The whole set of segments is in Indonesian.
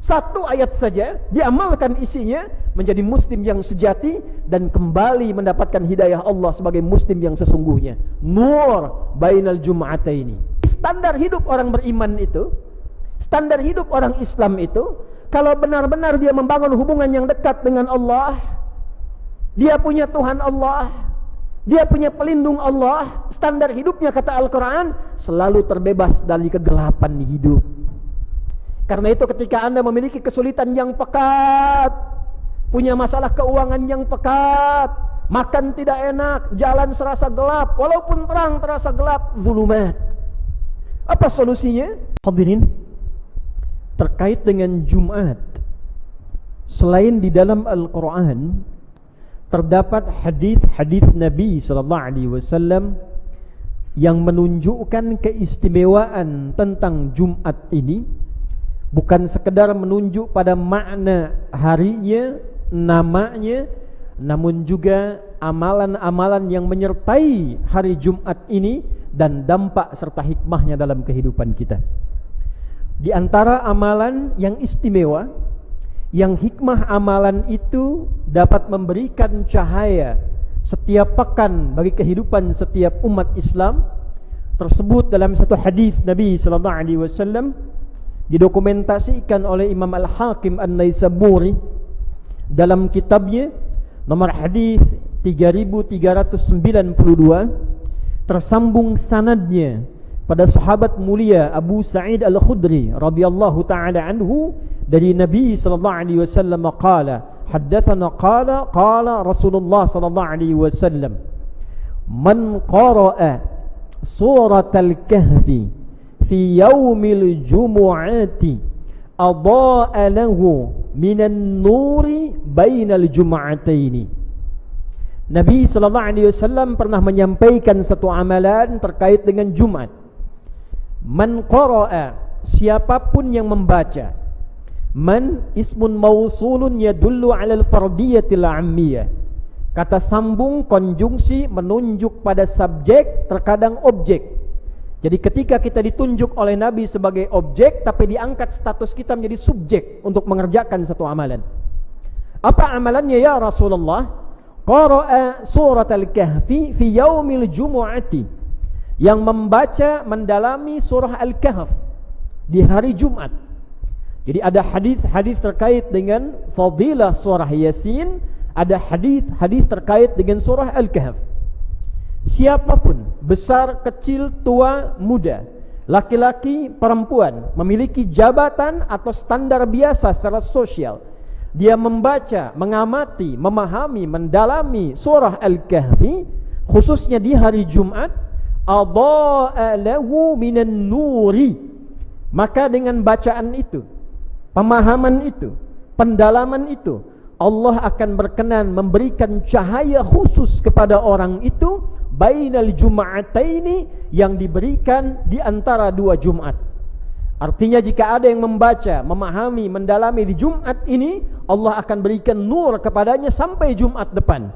Satu ayat saja diamalkan isinya, menjadi muslim yang sejati dan kembali mendapatkan hidayah Allah sebagai muslim yang sesungguhnya. Nur bainal jum'ataini. Standar hidup orang beriman itu, standar hidup orang Islam itu, kalau benar-benar dia membangun hubungan yang dekat dengan Allah, dia punya Tuhan Allah, dia punya pelindung Allah, standar hidupnya kata Al-Quran selalu terbebas dari kegelapan di hidup. Karena itu ketika Anda memiliki kesulitan yang pekat, punya masalah keuangan yang pekat, makan tidak enak, jalan serasa gelap, walaupun terang terasa gelap, zulumat. Apa solusinya? Hadirin, terkait dengan Jumat, selain di dalam Al-Quran terdapat hadis-hadis Nabi SAW yang menunjukkan keistimewaan tentang Jumat ini. Bukan sekedar menunjuk pada makna harinya, namanya, namun juga amalan-amalan yang menyertai hari Jumat ini dan dampak serta hikmahnya dalam kehidupan kita. Di antara amalan yang istimewa, yang hikmah amalan itu dapat memberikan cahaya setiap pekan bagi kehidupan setiap umat Islam, tersebut dalam satu hadis Nabi SAW, didokumentasikan oleh Imam Al-Hakim An-Naisaburi dalam kitabnya nomor hadis 3392, tersambung sanadnya pada sahabat mulia Abu Sa'id Al-Khudri radhiyallahu taala anhu dari Nabi sallallahu alaihi wasallam qala haddatsana qala Rasulullah sallallahu alaihi wasallam man qara'a suratal kahfi fi yaumil jumu'ati adha'a lahu minan nuri bainal jum'ataini. Nabi sallallahu alaihi wasallam pernah menyampaikan satu amalan terkait dengan Jumat. Man qara'a, siapapun yang membaca. Man ismun mausulun yadullu 'alal fardiyatil 'ammiyah. Kata sambung konjungsi menunjuk pada subjek, terkadang objek. Jadi ketika kita ditunjuk oleh Nabi sebagai objek, tapi diangkat status kita menjadi subjek untuk mengerjakan satu amalan. Apa amalannya ya Rasulullah? Qara'a surat al-kahfi fi yaumil jumu'ati, yang membaca, mendalami surah Al-Kahf di hari Jumat. Jadi ada hadis-hadis terkait dengan fadilah surah Yasin, ada hadis-hadis terkait dengan surah Al-Kahf. Siapapun, besar, kecil, tua, muda, laki-laki, perempuan, memiliki jabatan atau standar biasa secara sosial, dia membaca, mengamati, memahami, mendalami surah Al-Kahfi, khususnya di hari Jumat, adha'a lahu minan nuri, maka dengan bacaan itu, pemahaman itu, pendalaman itu, Allah akan berkenan memberikan cahaya khusus kepada orang itu bainal jum'ataini, yang diberikan di antara dua Jumat. Artinya jika ada yang membaca, memahami, mendalami di Jumat ini, Allah akan berikan nur kepadanya sampai Jumat depan.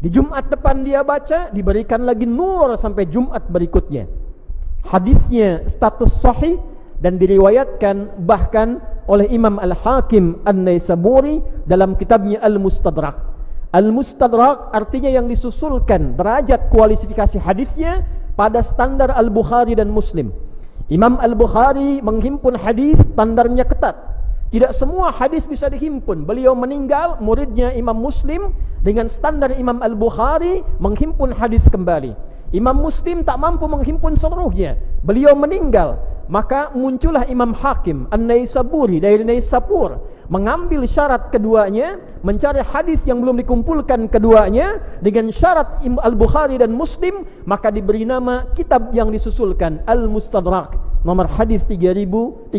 Di Jumat depan dia baca, diberikan lagi nur sampai Jumat berikutnya. Hadisnya status sahih dan diriwayatkan bahkan oleh Imam Al-Hakim An-Naisaburi dalam kitabnya Al-Mustadrak. Al-Mustadrak artinya yang disusulkan derajat kualifikasi hadisnya pada standar Al-Bukhari dan Muslim. Imam Al-Bukhari menghimpun hadis, standarnya ketat. Tidak semua hadis bisa dihimpun. Beliau meninggal, muridnya Imam Muslim dengan standar Imam Al-Bukhari menghimpun hadis kembali. Imam Muslim tak mampu menghimpun seluruhnya. Beliau meninggal, maka muncullah Imam Hakim An-Naisaburi dari Naisapur, mengambil syarat keduanya, mencari hadis yang belum dikumpulkan keduanya dengan syarat Al-Bukhari dan Muslim, maka diberi nama kitab yang disusulkan Al-Mustadrak, nomor hadis 3392.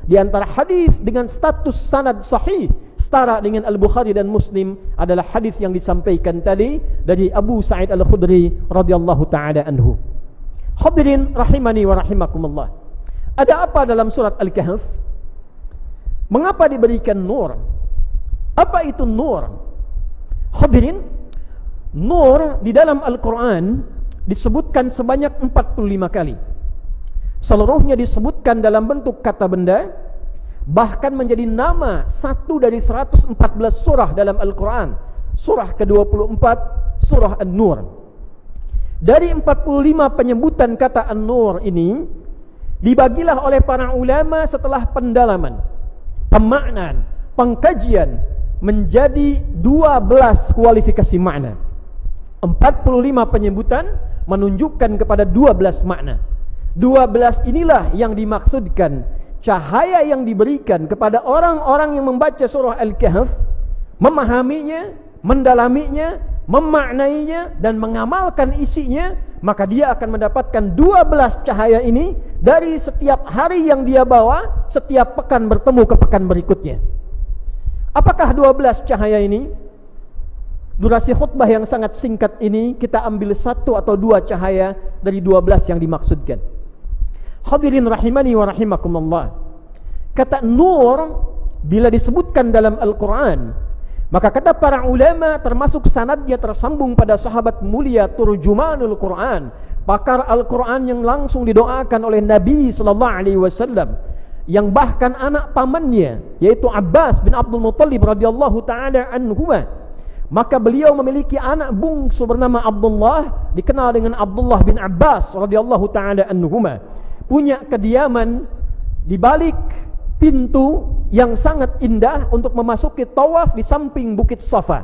Di antara hadis dengan status sanad sahih setara dengan Al-Bukhari dan Muslim adalah hadis yang disampaikan tadi dari Abu Sa'id Al-Khudri radhiyallahu taala anhu. Hadirin rahimani wa rahimakumullah. Ada apa dalam surat Al-Kahf? Mengapa diberikan nur? Apa itu nur? Hadirin, nur di dalam Al-Quran disebutkan sebanyak 45 kali. Seluruhnya disebutkan dalam bentuk kata benda, bahkan menjadi nama satu dari 114 surah dalam Al-Quran. Surah ke-24, surah An-Nur. Dari 45 penyebutan kata An-Nur ini, dibagilah oleh para ulama setelah pendalaman, pemaknaan, pengkajian, menjadi 12 kualifikasi makna. 45 penyebutan menunjukkan kepada 12 makna. 12 inilah yang dimaksudkan cahaya yang diberikan kepada orang-orang yang membaca surah Al-Kahf, memahaminya, mendalaminya, memaknainya dan mengamalkan isinya, maka dia akan mendapatkan 12 cahaya ini dari setiap hari yang dia bawa, setiap pekan bertemu ke pekan berikutnya. Apakah 12 cahaya ini? Durasi khutbah yang sangat singkat ini, kita ambil 1 atau 2 cahaya dari 12 yang dimaksudkan. Hadirin rahimani wa rahimakumullah. Kata nur bila disebutkan dalam Al-Quran, maka kata para ulama termasuk sanadnya tersambung pada sahabat mulia turjumanul Quran, pakar Al-Quran yang langsung didoakan oleh Nabi SAW, yang bahkan anak pamannya yaitu Abbas bin Abdul Muttalib radhiyallahu taala anhuma, maka beliau memiliki anak bungsu bernama Abdullah, dikenal dengan Abdullah bin Abbas radhiyallahu taala anhuma, punya kediaman di balik pintu yang sangat indah untuk memasuki tawaf di samping Bukit Safa.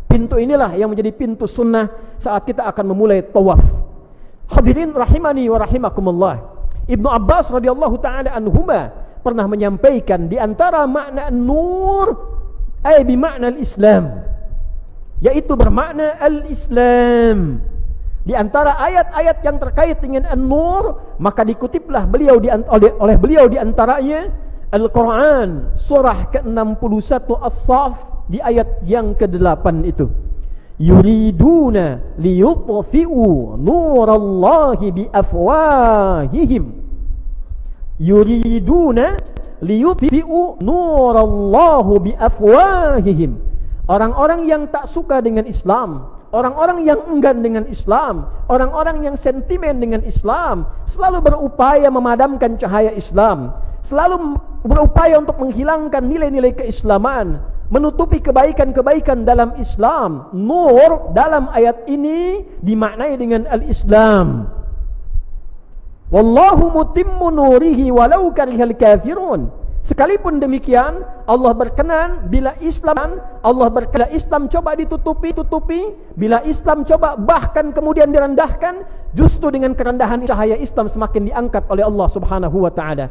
Pintu inilah yang menjadi pintu sunnah saat kita akan memulai tawaf. Hadirin rahimani wa rahimakumullah. Ibnu Abbas radhiyallahu taala anhuma pernah menyampaikan di antara makna nur ay bi makna al-Islam, yaitu bermakna al-Islam. Di antara ayat-ayat yang terkait dengan An-Nur, maka dikutiplah oleh beliau di antaranya Al-Quran surah ke-61 As-Saff di ayat yang ke-8 itu. Yuriduna liyutfi'u nurallahi biafwahihim. Yuriduna liyutfi'u nurallahu biafwahihim. Orang-orang yang tak suka dengan Islam, orang-orang yang enggan dengan Islam, orang-orang yang sentimen dengan Islam, selalu berupaya memadamkan cahaya Islam, selalu berupaya untuk menghilangkan nilai-nilai keislaman, menutupi kebaikan-kebaikan dalam Islam. Nur dalam ayat ini dimaknai dengan al-Islam. Wallahu mutimmu nurihi walau karihal kafirun. Sekalipun demikian, Allah berkenan bila Islam coba ditutupi, bila Islam coba bahkan kemudian direndahkan, justru dengan kerendahan cahaya Islam semakin diangkat oleh Allah Subhanahu wa taala.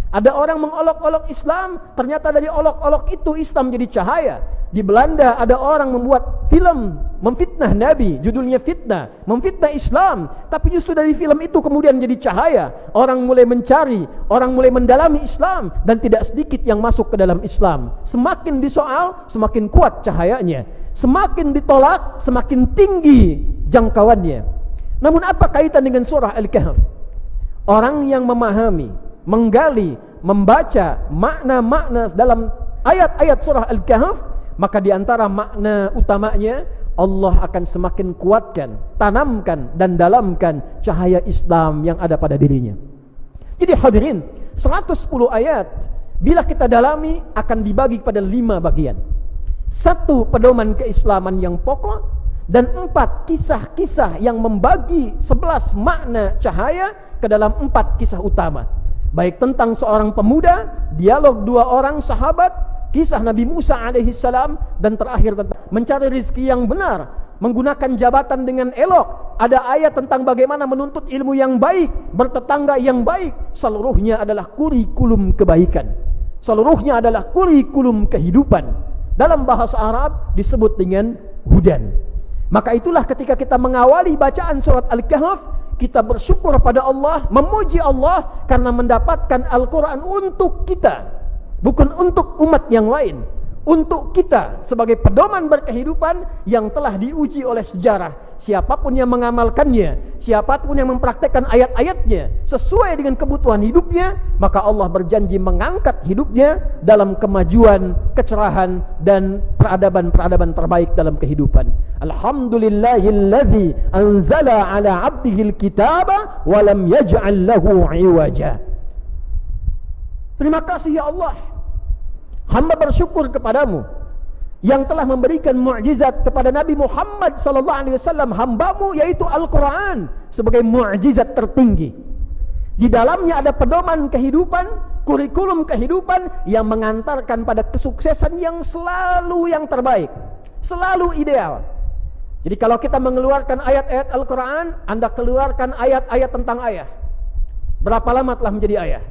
Ada orang mengolok-olok Islam, ternyata dari olok-olok itu Islam jadi cahaya. Di Belanda ada orang membuat film memfitnah Nabi, judulnya Fitnah, memfitnah Islam, tapi justru dari film itu kemudian jadi cahaya. Orang mulai mencari, orang mulai mendalami Islam, dan tidak sedikit yang masuk ke dalam Islam. Semakin disoal, semakin kuat cahayanya. Semakin ditolak, semakin tinggi jangkauannya. Namun apa kaitan dengan surah Al-Kahf? Orang yang memahami, menggali, membaca makna-makna dalam ayat-ayat surah Al-Kahf, maka di antara makna utamanya Allah akan semakin kuatkan, tanamkan dan dalamkan cahaya Islam yang ada pada dirinya. Jadi hadirin, 110 ayat bila kita dalami akan dibagi pada 5 bagian. 1 pedoman keislaman yang pokok, dan 4 kisah-kisah yang membagi 11 makna cahaya ke dalam 4 kisah utama. Baik tentang seorang pemuda, dialog 2 orang sahabat, kisah Nabi Musa alaihissalam, dan terakhir tentang mencari rezeki yang benar, menggunakan jabatan dengan elok. Ada ayat tentang bagaimana menuntut ilmu yang baik, bertetangga yang baik. Seluruhnya adalah kurikulum kebaikan, seluruhnya adalah kurikulum kehidupan. Dalam bahasa Arab disebut dengan hudan. Maka itulah ketika kita mengawali bacaan surat Al-Kahf, kita bersyukur pada Allah, memuji Allah karena mendapatkan Al-Quran untuk kita, bukan untuk umat yang lain. Untuk kita sebagai pedoman berkehidupan yang telah diuji oleh sejarah. Siapapun yang mengamalkannya, siapapun yang mempraktekkan ayat-ayatnya sesuai dengan kebutuhan hidupnya, maka Allah berjanji mengangkat hidupnya dalam kemajuan, kecerahan, dan peradaban-peradaban terbaik dalam kehidupan. Alhamdulillahilladzi anzala ala abdihil kitaba wa lam yaj'al lahu iwaja. Terima kasih ya Allah, Hamba bersyukur kepadamu yang telah memberikan mukjizat kepada Nabi Muhammad sallallahu alaihi wasallam, hambamu, yaitu Al-Quran sebagai mukjizat tertinggi. Di dalamnya ada pedoman kehidupan, kurikulum kehidupan yang mengantarkan pada kesuksesan yang selalu yang terbaik, selalu ideal. Jadi kalau kita mengeluarkan ayat-ayat Al-Quran, Anda keluarkan ayat-ayat tentang ayah. Berapa lama telah menjadi ayah?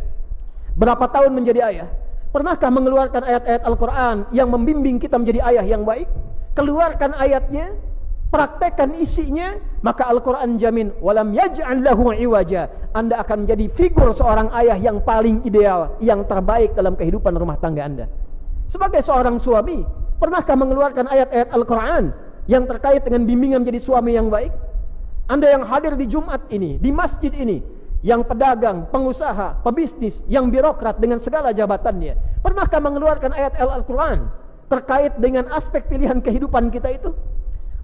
Berapa tahun menjadi ayah? Pernahkah mengeluarkan ayat-ayat Al-Quran yang membimbing kita menjadi ayah yang baik? Keluarkan ayatnya, praktekkan isinya, maka Al-Quran jamin walam yaj'al lahu iwaja. Anda akan menjadi figur seorang ayah yang paling ideal, yang terbaik dalam kehidupan rumah tangga Anda. Sebagai seorang suami, pernahkah mengeluarkan ayat-ayat Al-Quran yang terkait dengan bimbingan menjadi suami yang baik? Anda yang hadir di Jumat ini, di masjid ini, yang pedagang, pengusaha, pebisnis, yang birokrat dengan segala jabatannya, pernahkah mengeluarkan ayat Al-Quran terkait dengan aspek pilihan kehidupan kita itu?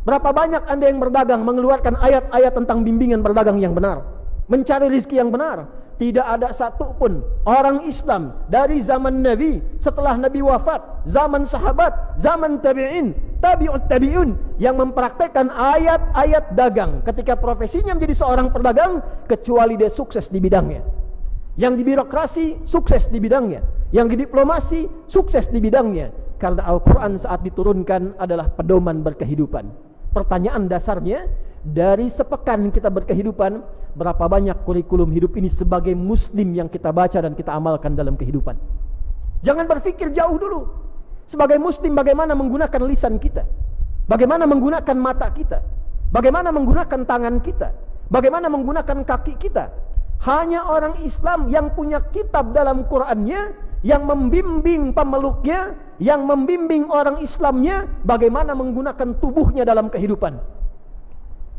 Berapa banyak Anda yang berdagang mengeluarkan ayat-ayat tentang bimbingan berdagang yang benar, mencari rezeki yang benar? Tidak ada satu pun orang Islam dari zaman Nabi, setelah Nabi wafat, zaman sahabat, zaman tabi'in, tabi'ut tabi'un, yang mempraktekkan ayat-ayat dagang ketika profesinya menjadi seorang pedagang, kecuali dia sukses di bidangnya. Yang di birokrasi sukses di bidangnya, yang di diplomasi sukses di bidangnya, karena Al-Quran saat diturunkan adalah pedoman berkehidupan. Pertanyaan dasarnya, dari sepekan kita berkehidupan, berapa banyak kurikulum hidup ini sebagai muslim yang kita baca dan kita amalkan dalam kehidupan? Jangan berpikir jauh dulu. Sebagai muslim, bagaimana menggunakan lisan kita, bagaimana menggunakan mata kita, bagaimana menggunakan tangan kita, bagaimana menggunakan kaki kita. Hanya orang Islam yang punya kitab dalam Qur'annya, yang membimbing pemeluknya, yang membimbing orang Islamnya bagaimana menggunakan tubuhnya dalam kehidupan.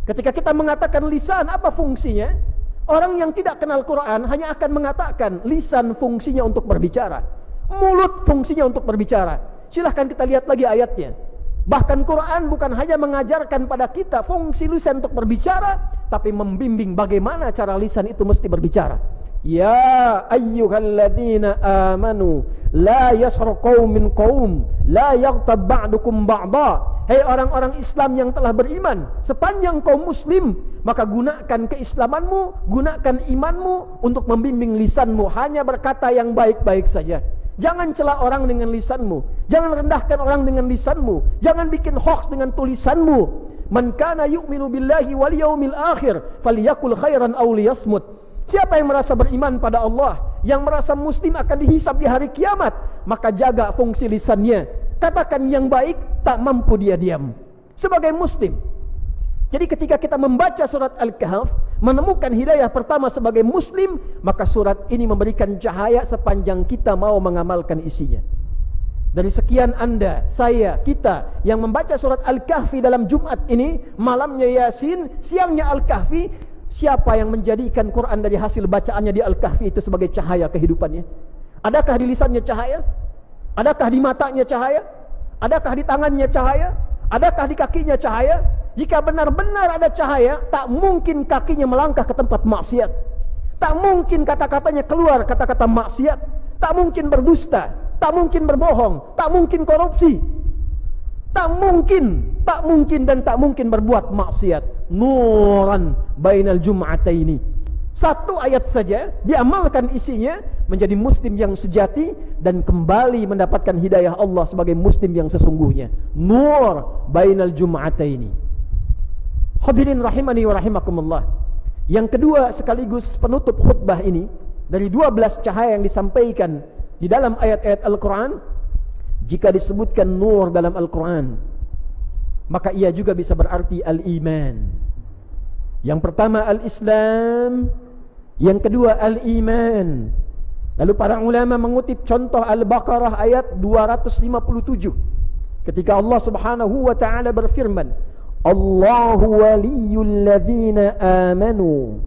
Ketika kita mengatakan lisan, apa fungsinya? Orang yang tidak kenal Quran hanya akan mengatakan lisan fungsinya untuk berbicara, mulut fungsinya untuk berbicara. Silahkan kita lihat lagi ayatnya. Bahkan Quran bukan hanya mengajarkan pada kita fungsi lisan untuk berbicara, tapi membimbing bagaimana cara lisan itu mesti berbicara. Ya ayyuhalladzina amanu la yaskhar qaumin qaum la yaghtab ba'dukum ba'dha. Hei orang-orang Islam yang telah beriman, sepanjang kaum muslim, maka gunakan keislamanmu, gunakan imanmu untuk membimbing lisanmu, hanya berkata yang baik-baik saja. Jangan cela orang dengan lisanmu, jangan rendahkan orang dengan lisanmu, jangan bikin hoax dengan tulisanmu. Man kana yu'minu billahi wal yaumil akhir falyakul khairan aw liyasmut. Siapa yang merasa beriman pada Allah, yang merasa muslim akan dihisab di hari kiamat, maka jaga fungsi lisannya. Katakan yang baik, tak mampu dia diam. Sebagai muslim. Jadi ketika kita membaca surat Al-Kahf, menemukan hidayah pertama sebagai muslim, maka surat ini memberikan cahaya sepanjang kita mau mengamalkan isinya. Dari sekian Anda, saya, kita yang membaca surat Al-Kahfi dalam Jumat ini, malamnya Yasin, siangnya Al-Kahfi, siapa yang menjadikan Quran dari hasil bacaannya di Al-Kahfi itu sebagai cahaya kehidupannya? Adakah di lisannya cahaya? Adakah di matanya cahaya? Adakah di tangannya cahaya? Adakah di kakinya cahaya? Jika benar-benar ada cahaya, tak mungkin kakinya melangkah ke tempat maksiat. Tak mungkin kata-katanya keluar kata-kata maksiat. Tak mungkin berdusta, tak mungkin berbohong, tak mungkin korupsi. Tak mungkin dan tak mungkin berbuat maksiat. Nuran bainal jum'ataini. Satu ayat saja diamalkan isinya, menjadi muslim yang sejati dan kembali mendapatkan hidayah Allah sebagai muslim yang sesungguhnya. Nur bainal jum'ataini. Hadirin rahimani wa rahimakumullah. Yang kedua sekaligus penutup khutbah ini, dari 12 cahaya yang disampaikan di dalam ayat-ayat Al-Quran, jika disebutkan nur dalam Al-Quran, maka ia juga bisa berarti al-iman. Yang pertama al-Islam, yang kedua al-iman. Lalu para ulama mengutip contoh Al-Baqarah ayat 257, ketika Allah Subhanahu wa ta'ala berfirman, Allahu waliyul ladzina amanu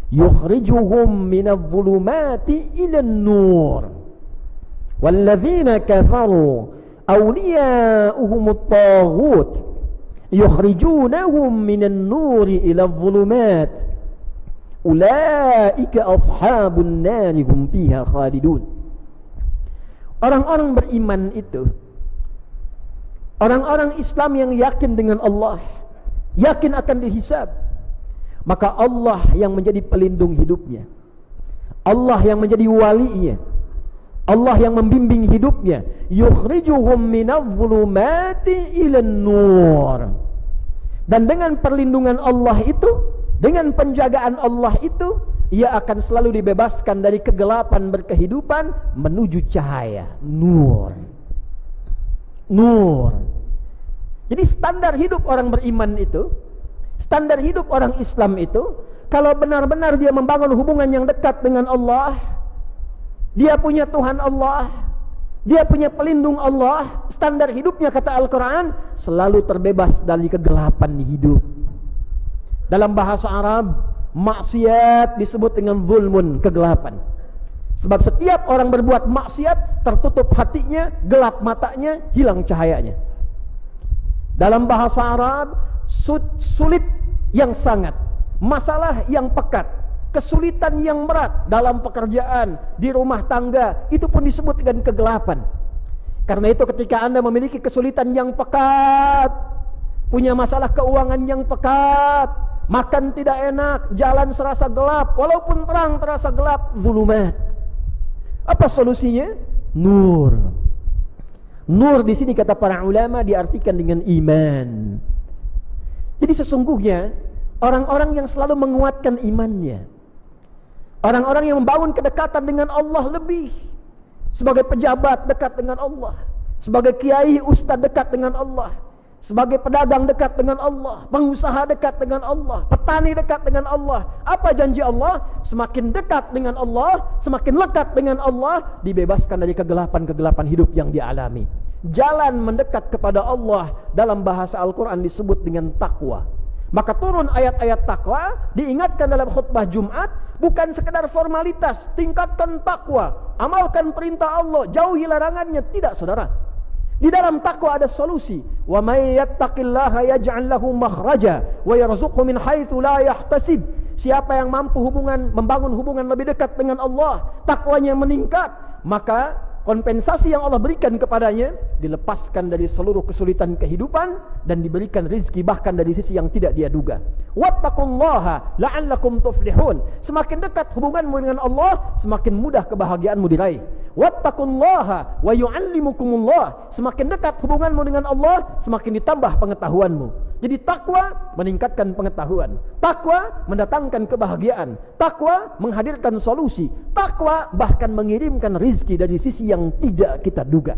yukhrijuhum minadh dhulumati ilan nur wal ladzina kafaru awliya'uhumut taghut yukhrijunahum minan nuri ilal dhulumat ulaika ashabun nari hum fiha khalidun. Orang-orang beriman itu, orang-orang Islam yang yakin dengan Allah, yakin akan dihisab, maka Allah yang menjadi pelindung hidupnya, Allah yang menjadi walinya, Allah yang membimbing hidupnya. Yukhrijuhum minadh-dhulumati ilan nur. Dan dengan perlindungan Allah itu, dengan penjagaan Allah itu, ia akan selalu dibebaskan dari kegelapan berkehidupan menuju cahaya, nur. Nur. Jadi standar hidup orang beriman itu, standar hidup orang Islam itu, kalau benar-benar dia membangun hubungan yang dekat dengan Allah, dia punya Tuhan Allah, dia punya pelindung Allah, standar hidupnya kata Al-Quran selalu terbebas dari kegelapan hidup. Dalam bahasa Arab, maksiat disebut dengan zulmun, kegelapan. Sebab setiap orang berbuat maksiat, tertutup hatinya, gelap matanya, hilang cahayanya. Dalam bahasa Arab, sulit yang sangat, masalah yang pekat, kesulitan yang berat dalam pekerjaan, di rumah tangga, itu pun disebut dengan kegelapan. Karena itu ketika Anda memiliki kesulitan yang pekat, punya masalah keuangan yang pekat, makan tidak enak, jalan serasa gelap, walaupun terang terasa gelap, zulumat. Apa solusinya? Nur. Nur di sini kata para ulama diartikan dengan iman. Jadi sesungguhnya orang-orang yang selalu menguatkan imannya, orang-orang yang membangun kedekatan dengan Allah lebih, sebagai pejabat dekat dengan Allah, sebagai kiai ustaz dekat dengan Allah, sebagai pedagang dekat dengan Allah, pengusaha dekat dengan Allah, petani dekat dengan Allah. Apa janji Allah? Semakin dekat dengan Allah, semakin lekat dengan Allah, dibebaskan dari kegelapan-kegelapan hidup yang dialami. Jalan mendekat kepada Allah dalam bahasa Al-Quran disebut dengan takwa. Maka turun ayat-ayat takwa, diingatkan dalam khutbah Jumat, bukan sekedar formalitas, tingkatkan takwa, amalkan perintah Allah, jauhi larangannya. Tidak, saudara. Di dalam takwa ada solusi. Wa may yattaqillaha yaj'al lahu makhraja wa yarzuqhu min haitsu la yahtasib. Siapa yang mampu membangun hubungan lebih dekat dengan Allah, takwanya meningkat, maka kompensasi yang Allah berikan kepadanya dilepaskan dari seluruh kesulitan kehidupan dan diberikan rezeki bahkan dari sisi yang tidak dia duga. Wattaqullaha la'allakum tuflihun. Semakin dekat hubunganmu dengan Allah, semakin mudah kebahagiaanmu diraih. Wattaqullaha wa yu'allimukumullah. Semakin dekat hubunganmu dengan Allah, semakin ditambah pengetahuanmu. Jadi takwa meningkatkan pengetahuan, takwa mendatangkan kebahagiaan, takwa menghadirkan solusi, takwa bahkan mengirimkan rizki dari sisi yang tidak kita duga.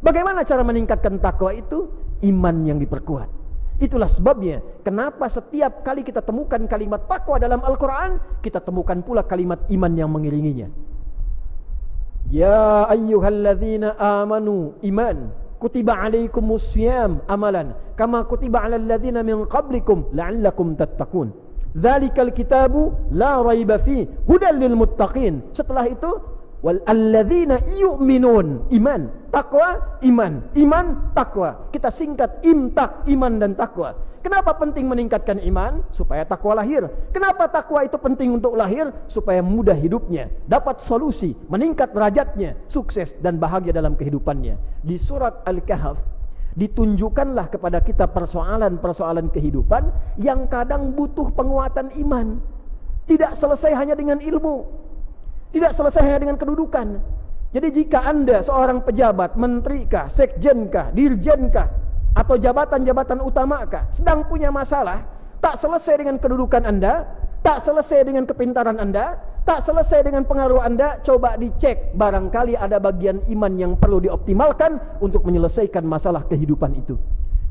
Bagaimana cara meningkatkan takwa itu? Iman yang diperkuat. Itulah sebabnya kenapa setiap kali kita temukan kalimat takwa dalam Al-Quran, kita temukan pula kalimat iman yang mengiringinya. Ya ayyuhalladzina amanu, iman. Kutiba alaikumus syiyam, amalan kama kutiba alal ladzina min qablikum la'allakum tattaqun. Dzalikal kitabu la raiba fi hudal lil muttaqin. Setelah itu wal alladzina yu'minun, iman, takwa, iman, iman, takwa. Kita singkat imtak, iman dan takwa. Kenapa penting meningkatkan iman? Supaya takwa lahir. Kenapa takwa itu penting untuk lahir? Supaya mudah hidupnya, dapat solusi, meningkat derajatnya, sukses dan bahagia dalam kehidupannya. Di surat Al-Kahf ditunjukkanlah kepada kita persoalan-persoalan kehidupan yang kadang butuh penguatan iman. Tidak selesai hanya dengan ilmu, tidak selesai hanya dengan kedudukan. Jadi jika Anda seorang pejabat, menterikah, sekjenkah, dirjenkah, atau jabatan-jabatan utamakah, sedang punya masalah, tak selesai dengan kedudukan Anda, tak selesai dengan kepintaran Anda, tak selesai dengan pengaruh Anda, coba dicek, barangkali ada bagian iman yang perlu dioptimalkan untuk menyelesaikan masalah kehidupan itu.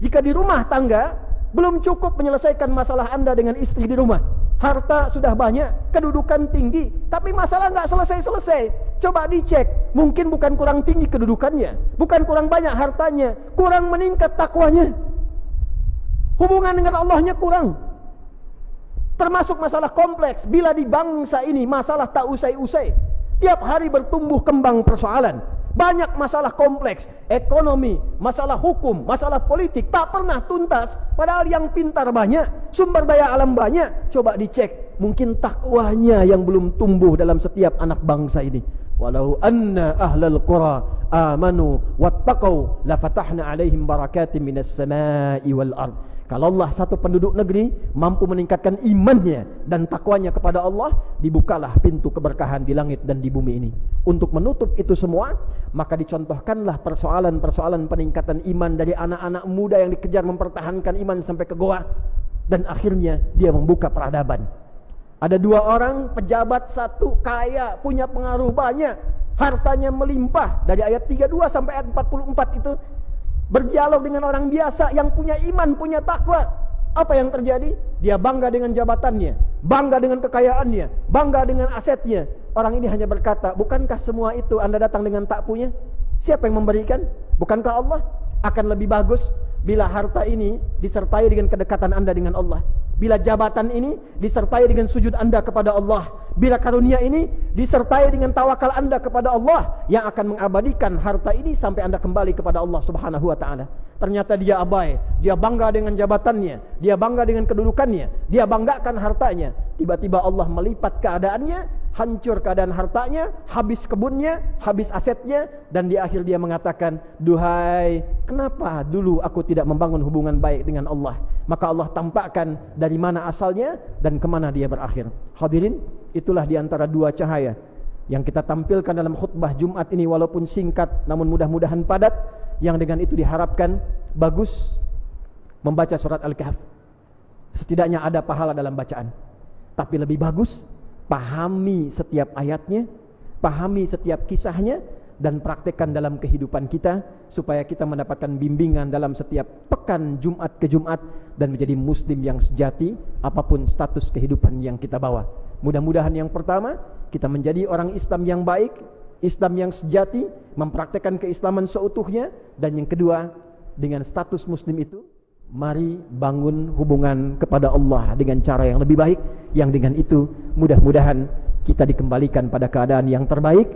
Jika di rumah tangga belum cukup menyelesaikan masalah Anda dengan istri di rumah, harta sudah banyak, kedudukan tinggi, tapi masalah nggak selesai-selesai, coba dicek, mungkin bukan kurang tinggi kedudukannya, bukan kurang banyak hartanya, kurang meningkat takwanya, hubungan dengan Allahnya kurang. Termasuk masalah kompleks, bila di bangsa ini masalah tak usai-usai, tiap hari bertumbuh kembang persoalan, banyak masalah kompleks, ekonomi, masalah hukum, masalah politik, tak pernah tuntas. Padahal yang pintar banyak, sumber daya alam banyak. Coba dicek, mungkin takwanya yang belum tumbuh dalam setiap anak bangsa ini. Walau anna ahlal qura amanu wattaqau la fatahna 'alaihim barakatim minas samai wal ard. Kalau Allah satu penduduk negeri mampu meningkatkan imannya dan takwanya kepada Allah, dibukalah pintu keberkahan di langit dan di bumi ini. Untuk menutup itu semua, maka dicontohkanlah persoalan-persoalan peningkatan iman dari anak-anak muda yang dikejar mempertahankan iman sampai ke goa, dan akhirnya dia membuka peradaban. Ada dua orang pejabat, satu kaya, punya pengaruh banyak, hartanya melimpah. Dari ayat 32 sampai ayat 44 itu berdialog dengan orang biasa yang punya iman, punya takwa. Apa yang terjadi? Dia bangga dengan jabatannya, bangga dengan kekayaannya, bangga dengan asetnya. Orang ini hanya berkata, bukankah semua itu Anda datang dengan tak punya? Siapa yang memberikan? Bukankah Allah? Akan lebih bagus bila harta ini disertai dengan kedekatan Anda dengan Allah, bila jabatan ini disertai dengan sujud Anda kepada Allah, bila karunia ini disertai dengan tawakal Anda kepada Allah, yang akan mengabadikan harta ini sampai Anda kembali kepada Allah Subhanahu wa ta'ala. Ternyata dia abai, dia bangga dengan jabatannya, dia bangga dengan kedudukannya, dia banggakan hartanya. Tiba-tiba Allah melipat keadaannya, hancur keadaan hartanya, habis kebunnya, habis asetnya, dan di akhir dia mengatakan, duhai, kenapa dulu aku tidak membangun hubungan baik dengan Allah? Maka Allah tampakkan dari mana asalnya dan kemana dia berakhir. Hadirin, itulah di antara dua cahaya yang kita tampilkan dalam khutbah Jumat ini, walaupun singkat namun mudah-mudahan padat, yang dengan itu diharapkan bagus membaca surat Al-Kahf. Setidaknya ada pahala dalam bacaan. Tapi lebih bagus pahami setiap ayatnya, pahami setiap kisahnya, dan praktekkan dalam kehidupan kita, supaya kita mendapatkan bimbingan dalam setiap pekan Jumat ke Jumat, dan menjadi muslim yang sejati apapun status kehidupan yang kita bawa. Mudah-mudahan yang pertama, kita menjadi orang Islam yang baik, Islam yang sejati, mempraktekkan keislaman seutuhnya. Dan yang kedua, dengan status muslim itu, mari bangun hubungan kepada Allah dengan cara yang lebih baik, yang dengan itu mudah-mudahan kita dikembalikan pada keadaan yang terbaik,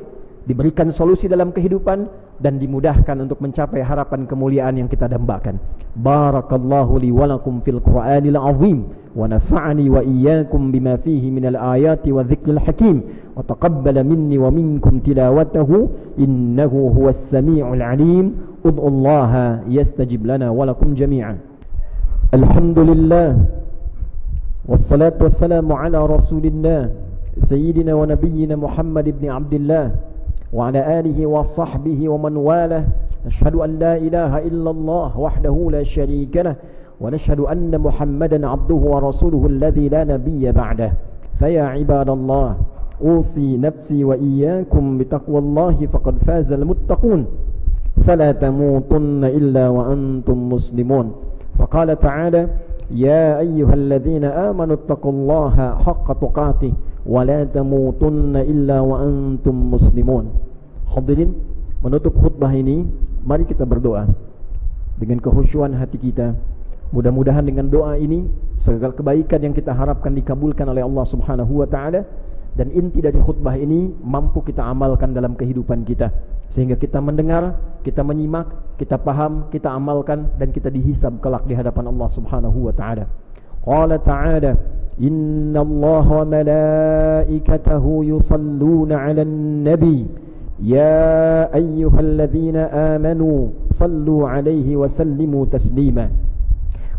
diberikan solusi dalam kehidupan, dan dimudahkan untuk mencapai harapan kemuliaan yang kita dambakan. Barakallahu li wa lakum fil Qur'anil azim, wa nafa'ani wa iyyakum bima fihi minal ayati wa dzikril hakim, wa taqabbala minni wa minkum tilawatahu innahu huwas samiul alim. Ud'ullaha yastajib lana wa lakum jami'an. Alhamdulillah, wassalatu wassalamu ala rasulillah sayyidina wa nabiyyina Muhammad ibn Abdullah wa ala alihi wa sahbihi wa man walah. Nashhadu an la ilaha illallah wahdahu la sharika lah, wa nashhadu anna Muhammadan abduhu wa rasuluhu alladhi la nabiyya ba'dah. Faya ibadallah, usi nafsi wa iyyakum bitaqwallahi faqad fazal muttaqun, fala tamutunna illa wa antum muslimun. Faqala ta'ala, ya ayyuhalladzina amanu ittaqullaha haqqa tuqatih wa la tamutunna illa wa antum muslimun. Hadirin, menutup khutbah ini, mari kita berdoa dengan kekhusyuan hati kita. Mudah-mudahan dengan doa ini segala kebaikan yang kita harapkan dikabulkan oleh Allah Subhanahu wa ta'ala, dan inti dari khutbah ini mampu kita amalkan dalam kehidupan kita, sehingga kita mendengar, kita menyimak, kita paham, kita amalkan, dan kita dihisab kelak di hadapan Allah Subhanahu wa ta'ala. Qala ta'ala, inna Allah wa malaikatahu yusalluna 'alan nabi ya ayyuhalladzina amanu sallu 'alaihi wa sallimu taslima.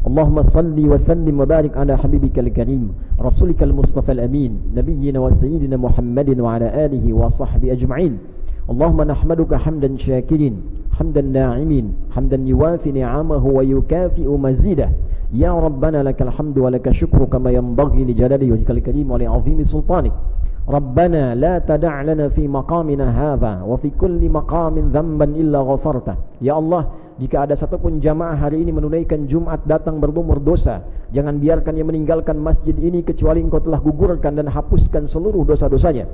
Allahumma salli wa sallim wa barik ala habibikal karim rasulikal mustafal amin nabiyyina wa sayyidina Muhammadin wa ala alihi wa sahbihi ajma'in. Allahumma nahmaduka hamdan syakirin, hamdan na'imin, hamdan yuwafi ni'amahu wa yukafi'u mazidah. Ya Rabbana lakal hamdu wa lakal syukru kama yanbaghi li jalali wajhikal karim wa li 'azimi sultanik. Rabbana la tada' lana fi maqamina hadha wa fi kulli maqamin dhanban illa ghafarta. Ya Allah, jika ada satupun jamaah hari ini menunaikan Jumat datang berlumur dosa, jangan biarkan ia meninggalkan masjid ini kecuali Engkau telah gugurkan dan hapuskan seluruh dosa-dosanya.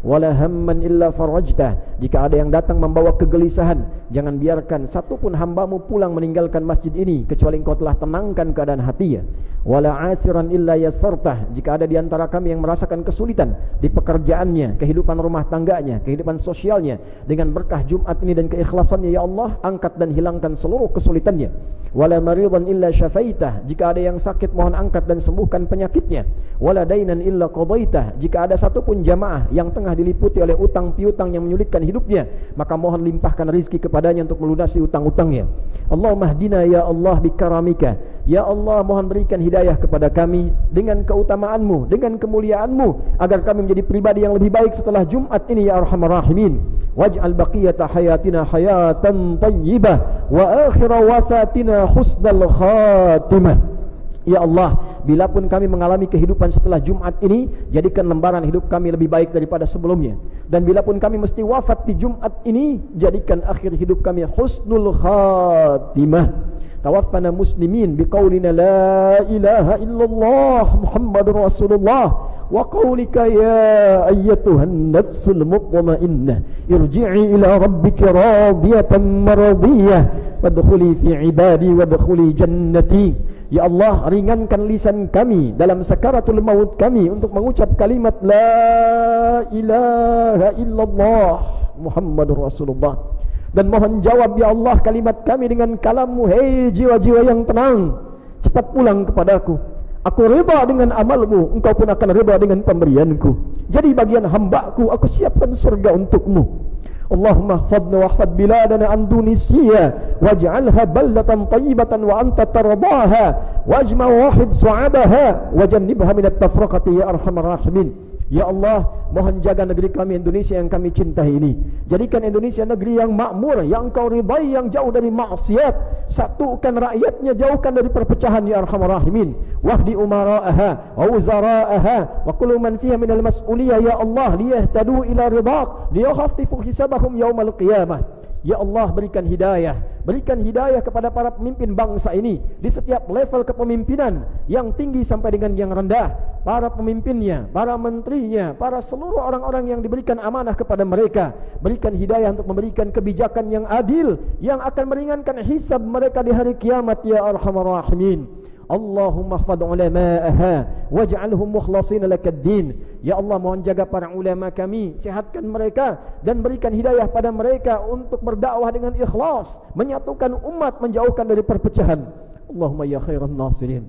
Wala hamman illa farajtah, jika ada yang datang membawa kegelisahan, jangan biarkan satupun hambamu pulang meninggalkan masjid ini kecuali Engkau telah tenangkan keadaan hatinya. Wala asiran illa yassartah, jika ada di antara kami yang merasakan kesulitan di pekerjaannya, kehidupan rumah tangganya, kehidupan sosialnya, dengan berkah Jumat ini dan keikhlasannya, ya Allah, angkat dan hilangkan seluruh kesulitannya. Wala maridan illa syafaitah, jika ada yang sakit mohon angkat dan sembuhkan penyakitnya. Wala dainan illa qadaitah, jika ada satupun jamaah yang tengah tengah diliputi oleh utang piutang yang menyulitkan hidupnya, maka mohon limpahkan rizki kepadanya untuk melunasi utang-utangnya. Allahumma hdina ya Allah bikaramika. Ya Allah, mohon berikan hidayah kepada kami dengan keutamaanmu, dengan kemuliaanmu, agar kami menjadi pribadi yang lebih baik setelah Jumat ini ya Arhamar Rahimin. Waj'al baqiyata hayatina hayatan tayyibah wa akhira wafatina husnal khatimah. Ya Allah, bila pun kami mengalami kehidupan setelah Jumat ini, jadikan lembaran hidup kami lebih baik daripada sebelumnya. Dan bila pun kami mesti wafat di Jumat ini, jadikan akhir hidup kami husnul khatimah. Tawaffana muslimin biqaulina la ilaha illallah Muhammadur Rasulullah wa qaulika ya ayyatuhan nafsul mutmainnah irji'i ila rabbika radiyatan maradiyah wadkhuli fi ibadi wadkhuli jannati. Ya Allah, ringankan lisan kami dalam sakaratul maut kami untuk mengucap kalimat la ilaha illallah Muhammadur Rasulullah. Dan mohon jawab ya Allah kalimat kami dengan kalammu. Hei jiwa-jiwa yang tenang, cepat pulang kepadaku. Aku rida dengan amalmu, engkau pun akan rida dengan pemberianku. Jadi bagian hambaku, aku siapkan surga untukmu. Allahumma hfadna wa hfad biladana an Tunisia waj'alha baldatan tayyibatan wa anta tardaha wajma wahid su'abaha wajannibha min at-tafraqati ya arhamar rahimin. Ya Allah, mohon jaga negeri kami Indonesia yang kami cintai ini. Jadikan Indonesia negeri yang makmur, yang engkau ridai, yang jauh dari maksiat. Satukan rakyatnya, jauhkan dari perpecahan ya arhamar rahimin. Wahdi umara'aha wa wuzara'aha wa kullu man fiha minal mas'uliyah ya Allah liyahtadu ila ridak liyakhaffifu hisabahum yaumal qiyamah. Ya Allah, berikan hidayah kepada para pemimpin bangsa ini di setiap level kepemimpinan, yang tinggi sampai dengan yang rendah, para pemimpinnya, para menterinya, para seluruh orang-orang yang diberikan amanah kepada mereka. Berikan hidayah untuk memberikan kebijakan yang adil, yang akan meringankan hisab mereka di hari kiamat ya arhamar rahimin. Allahumma hfadh ulama'aha waj'alhum mukhlasin lakad-din. Ya Allah, mohon jaga para ulama kami, sehatkan mereka dan berikan hidayah pada mereka untuk berdakwah dengan ikhlas, menyatukan umat, menjauhkan dari perpecahan. Allahumma ya khairan nasirin.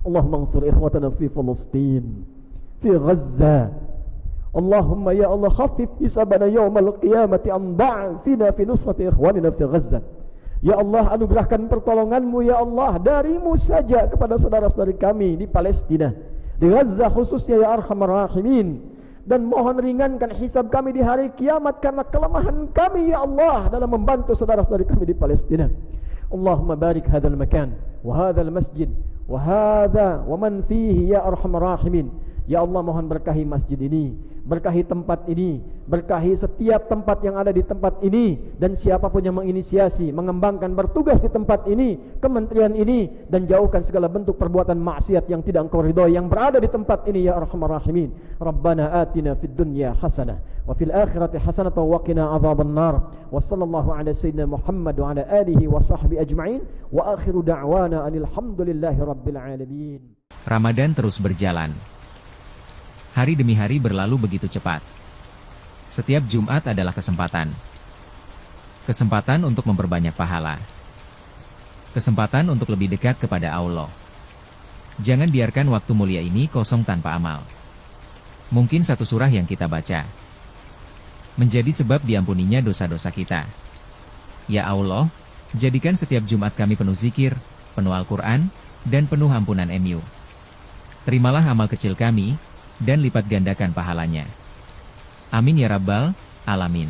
Allahumma ansur ikhwatana fi Palestin, fi Gaza. Allahumma ya Allah khaffif hisabana yawmal qiyamati an da'fina fi nusrati ikhwanina fi Gaza. Ya Allah, anugerahkan pertolonganmu ya Allah darimu saja kepada saudara-saudari kami di Palestina, di Gaza khususnya ya arhamar rahimin. Dan mohon ringankan hisab kami di hari kiamat karena kelemahan kami ya Allah dalam membantu saudara-saudari kami di Palestina. Allahumma barik hadzal makan wa hadzal masjid wa hadza wa man fihi ya arhamar rahimin. Ya Allah, mohon berkahi masjid ini, berkahi tempat ini, berkahi setiap tempat yang ada di tempat ini, dan siapapun yang menginisiasi, mengembangkan, bertugas di tempat ini, kementerian ini, dan jauhkan segala bentuk perbuatan maksiat yang tidak engkau ridhoi yang berada di tempat ini ya arhamar rahimin. Rabbana atina fid dunya hasanah wa fil akhirati hasanah wa qina adzaban nar. Wa sallallahu ala sayyidina Muhammad wa ala alihi wa sahbihi ajma'in wa akhiru da'wana anil hamdulillahi rabbil alamin. Ramadan terus berjalan. Hari demi hari berlalu begitu cepat. Setiap Jumat adalah kesempatan. Kesempatan untuk memperbanyak pahala. Kesempatan untuk lebih dekat kepada Allah. Jangan biarkan waktu mulia ini kosong tanpa amal. Mungkin satu surah yang kita baca menjadi sebab diampuninya dosa-dosa kita. Ya Allah, jadikan setiap Jumat kami penuh zikir, penuh Al-Quran, dan penuh ampunan MU. Terimalah amal kecil kami, dan lipat gandakan pahalanya. Amin ya Rabbal Alamin.